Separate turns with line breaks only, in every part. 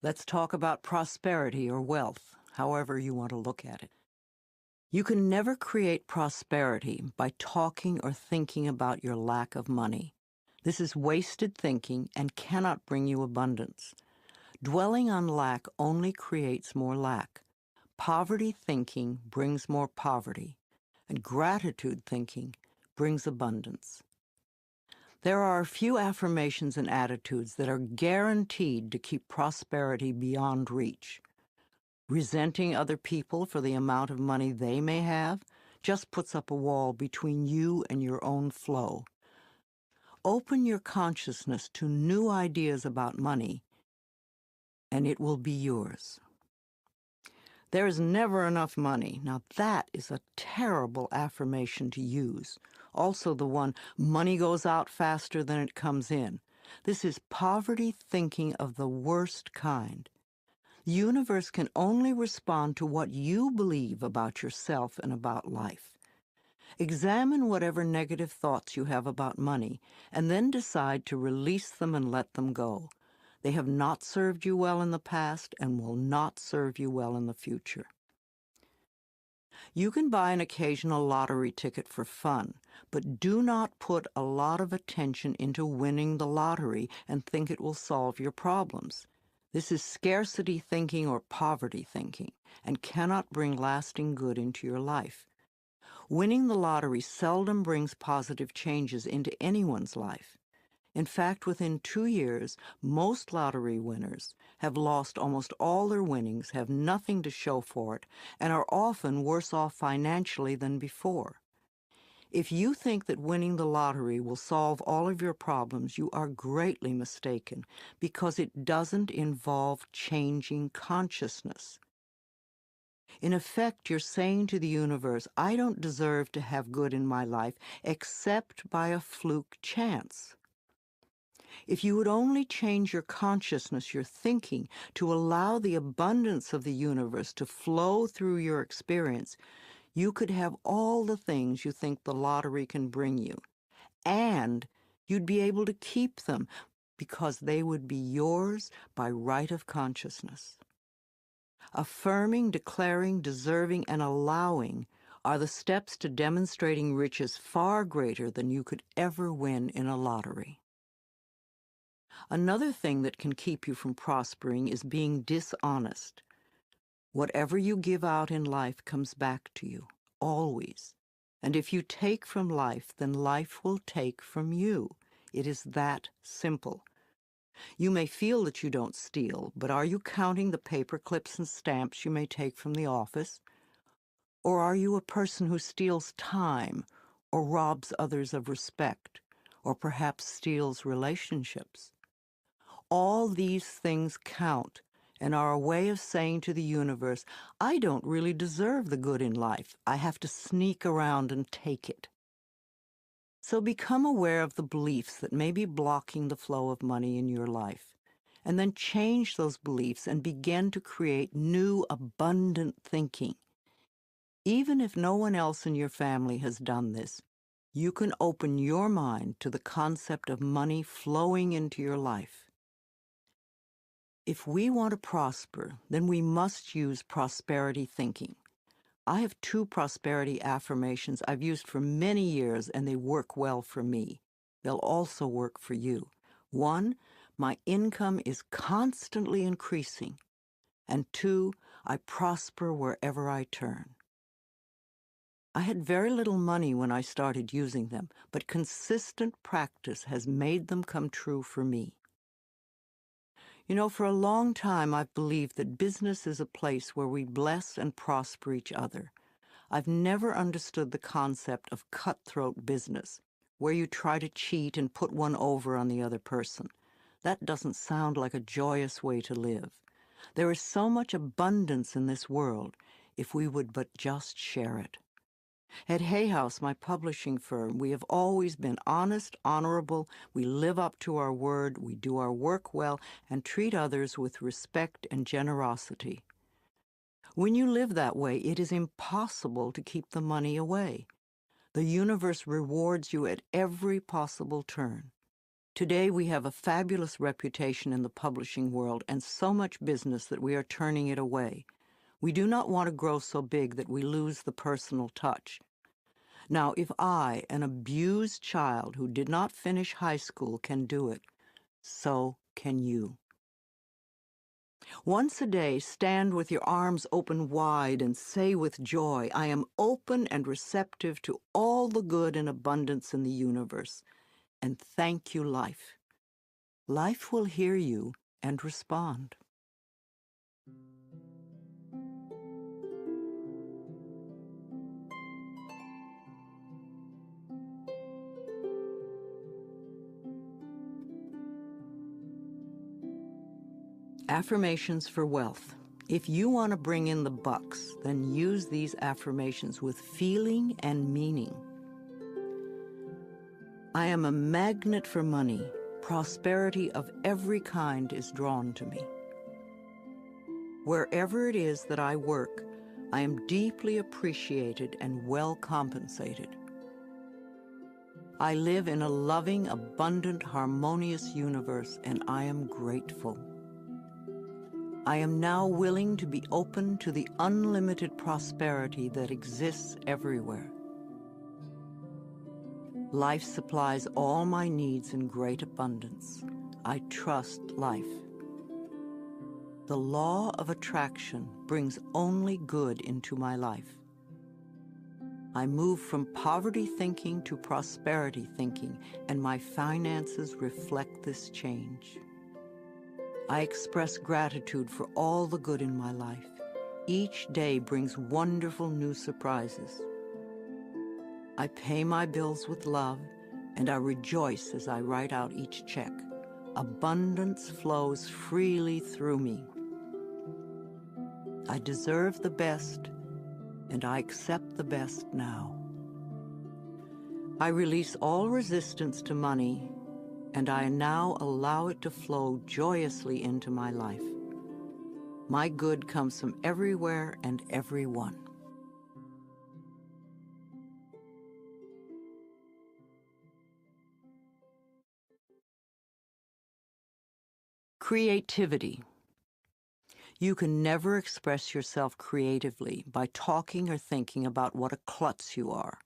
Let's talk about prosperity or wealth, however you want to look at it. You can never create prosperity by talking or thinking about your lack of money. This is wasted thinking and cannot bring you abundance. Dwelling on lack only creates more lack. Poverty thinking brings more poverty, and gratitude thinking brings abundance. There are a few affirmations and attitudes that are guaranteed to keep prosperity beyond reach. Resenting other people for the amount of money they may have just puts up a wall between you and your own flow. Open your consciousness to new ideas about money, and it will be yours. There is never enough money. Now that is a terrible affirmation to use. Also the one, money goes out faster than it comes in. This is poverty thinking of the worst kind. The universe can only respond to what you believe about yourself and about life. Examine whatever negative thoughts you have about money, and then decide to release them and let them go. They have not served you well in the past and will not serve you well in the future. You can buy an occasional lottery ticket for fun, but do not put a lot of attention into winning the lottery and think it will solve your problems. This is scarcity thinking or poverty thinking and cannot bring lasting good into your life. Winning the lottery seldom brings positive changes into anyone's life. In fact, within 2 years, most lottery winners have lost almost all their winnings, have nothing to show for it, and are often worse off financially than before. If you think that winning the lottery will solve all of your problems, you are greatly mistaken, because it doesn't involve changing consciousness. In effect, you're saying to the universe, I don't deserve to have good in my life except by a fluke chance. If you would only change your consciousness, your thinking, to allow the abundance of the universe to flow through your experience, you could have all the things you think the lottery can bring you. And you'd be able to keep them because they would be yours by right of consciousness. Affirming, declaring, deserving, and allowing are the steps to demonstrating riches far greater than you could ever win in a lottery. Another thing that can keep you from prospering is being dishonest. Whatever you give out in life comes back to you, always. And if you take from life, then life will take from you. It is that simple. You may feel that you don't steal, but are you counting the paper clips and stamps you may take from the office? Or are you a person who steals time, or robs others of respect, or perhaps steals relationships? All these things count and are a way of saying to the universe, I don't really deserve the good in life. I have to sneak around and take it. So become aware of the beliefs that may be blocking the flow of money in your life, and then change those beliefs and begin to create new, abundant thinking. Even if no one else in your family has done this, you can open your mind to the concept of money flowing into your life. If we want to prosper, then we must use prosperity thinking. I have 2 prosperity affirmations I've used for many years, and they work well for me. They'll also work for you. 1, my income is constantly increasing. And 2, I prosper wherever I turn. I had very little money when I started using them, but consistent practice has made them come true for me. You know, for a long time I've believed that business is a place where we bless and prosper each other. I've never understood the concept of cutthroat business, where you try to cheat and put one over on the other person. That doesn't sound like a joyous way to live. There is so much abundance in this world if we would but just share it. At Hay House, my publishing firm, we have always been honest, honorable, we live up to our word, we do our work well, and treat others with respect and generosity. When you live that way, it is impossible to keep the money away. The universe rewards you at every possible turn. Today we have a fabulous reputation in the publishing world and so much business that we are turning it away. We do not want to grow so big that we lose the personal touch. Now, if I, an abused child who did not finish high school, can do it, so can you. Once a day, stand with your arms open wide and say with joy, I am open and receptive to all the good and abundance in the universe, and thank you, life. Life will hear you and respond. Affirmations for wealth. If you want to bring in the bucks, then use these affirmations with feeling and meaning. I am a magnet for money. Prosperity of every kind is drawn to me. Wherever it is that I work, I am deeply appreciated and well compensated. I live in a loving, abundant, harmonious universe, and I am grateful. I am now willing to be open to the unlimited prosperity that exists everywhere. Life supplies all my needs in great abundance. I trust life. The law of attraction brings only good into my life. I move from poverty thinking to prosperity thinking, and my finances reflect this change. I express gratitude for all the good in my life. Each day brings wonderful new surprises. I pay my bills with love, and I rejoice as I write out each check. Abundance flows freely through me. I deserve the best, and I accept the best now. I release all resistance to money, and I now allow it to flow joyously into my life. My good comes from everywhere and everyone. Creativity. You can never express yourself creatively by talking or thinking about what a klutz you are.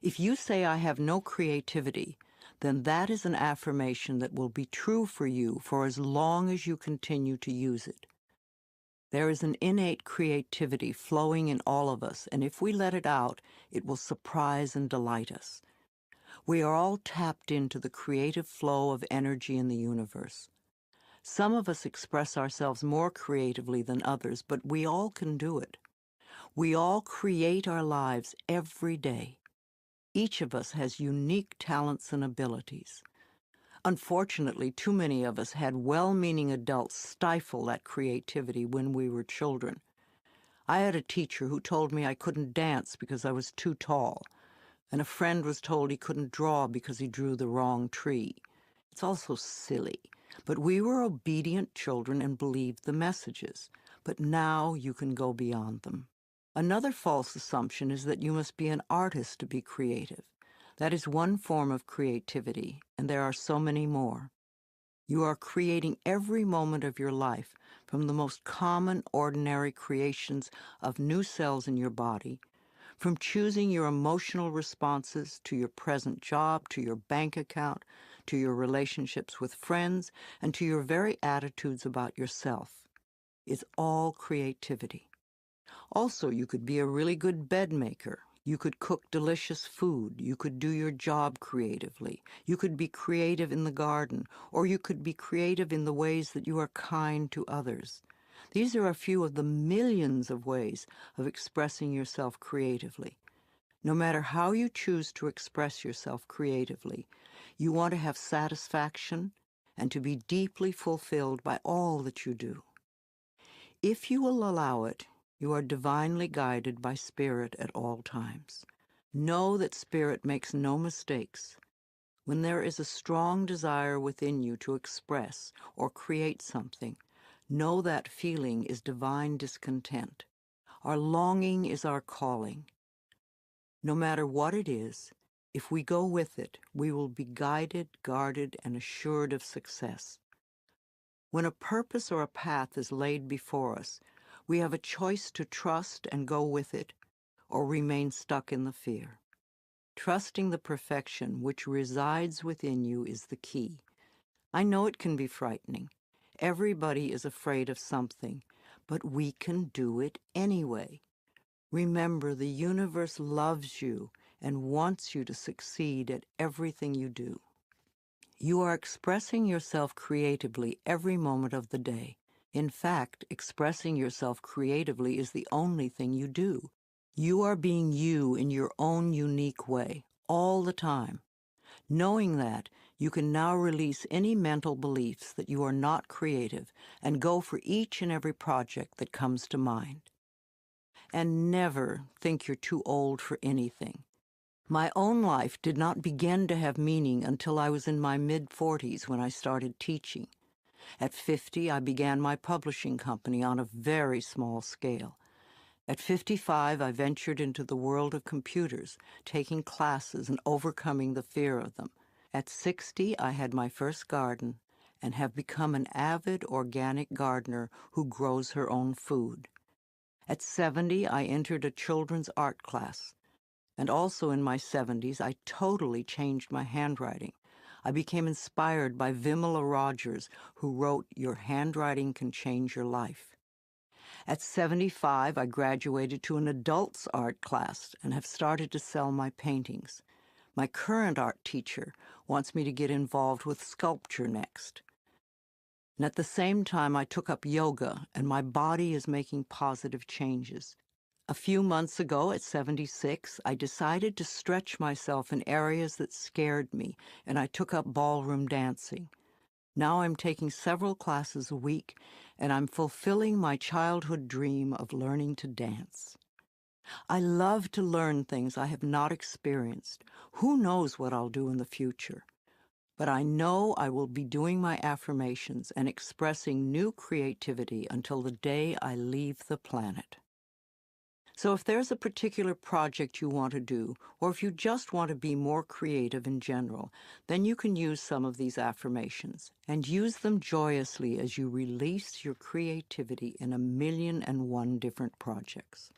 If you say, I have no creativity, then that is an affirmation that will be true for you for as long as you continue to use it. There is an innate creativity flowing in all of us, and if we let it out, it will surprise and delight us. We are all tapped into the creative flow of energy in the universe. Some of us express ourselves more creatively than others, but we all can do it. We all create our lives every day. Each of us has unique talents and abilities. Unfortunately, too many of us had well-meaning adults stifle that creativity when we were children. I had a teacher who told me I couldn't dance because I was too tall, and a friend was told he couldn't draw because he drew the wrong tree. It's also silly, but we were obedient children and believed the messages. But now you can go beyond them. Another false assumption is that you must be an artist to be creative. That is one form of creativity, and there are so many more. You are creating every moment of your life, from the most common, ordinary creations of new cells in your body, from choosing your emotional responses to your present job, to your bank account, to your relationships with friends, and to your very attitudes about yourself. It's all creativity. Also, you could be a really good bed maker. You could cook delicious food. You could do your job creatively. You could be creative in the garden, or you could be creative in the ways that you are kind to others. These are a few of the millions of ways of expressing yourself creatively. No matter how you choose to express yourself creatively, you want to have satisfaction and to be deeply fulfilled by all that you do. If you will allow it, you are divinely guided by Spirit at all times. Know that Spirit makes no mistakes. When there is a strong desire within you to express or create something, know that feeling is divine discontent. Our longing is our calling. No matter what it is, If we go with it, we will be guided, guarded, and assured of success. When a purpose or a path is laid before us, we have a choice to trust and go with it, or remain stuck in the fear. Trusting the perfection which resides within you is the key. I know it can be frightening. Everybody is afraid of something, but we can do it anyway. Remember, the universe loves you and wants you to succeed at everything you do. You are expressing yourself creatively every moment of the day. In fact, expressing yourself creatively is the only thing you do. You are being you in your own unique way, all the time. Knowing that, you can now release any mental beliefs that you are not creative and go for each and every project that comes to mind. And never think you're too old for anything. My own life did not begin to have meaning until I was in my mid-40s when I started teaching. At 50, I began my publishing company on a very small scale. At 55, I ventured into the world of computers, taking classes and overcoming the fear of them. At 60, I had my first garden and have become an avid organic gardener who grows her own food. At 70, I entered a children's art class. And also in my 70s, I totally changed my handwriting. I became inspired by Vimala Rogers, who wrote, "Your handwriting can change your life." At 75, I graduated to an adults art class and have started to sell my paintings. My current art teacher wants me to get involved with sculpture next. And at the same time, I took up yoga, and my body is making positive changes. A few months ago, at 76, I decided to stretch myself in areas that scared me, and I took up ballroom dancing. Now I'm taking several classes a week, and I'm fulfilling my childhood dream of learning to dance. I love to learn things I have not experienced. Who knows what I'll do in the future? But I know I will be doing my affirmations and expressing new creativity until the day I leave the planet. So if there's a particular project you want to do, or if you just want to be more creative in general, then you can use some of these affirmations and use them joyously as you release your creativity in 1,000,001 different projects.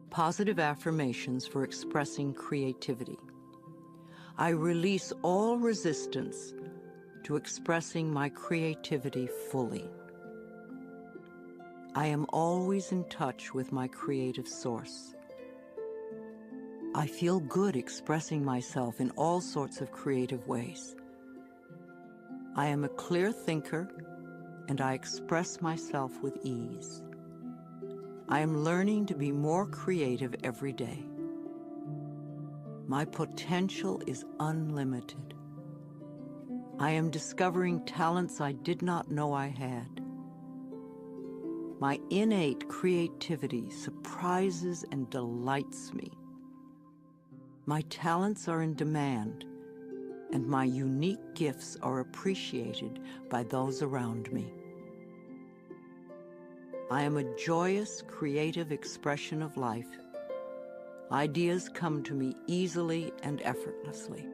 Positive affirmations for expressing creativity. I release all resistance to expressing my creativity fully. I am always in touch with my creative source. I feel good expressing myself in all sorts of creative ways. I am a clear thinker, and I express myself with ease. I am learning to be more creative every day. My potential is unlimited. I am discovering talents I did not know I had. My innate creativity surprises and delights me. My talents are in demand, and my unique gifts are appreciated by those around me. I am a joyous, creative expression of life. Ideas come to me easily and effortlessly.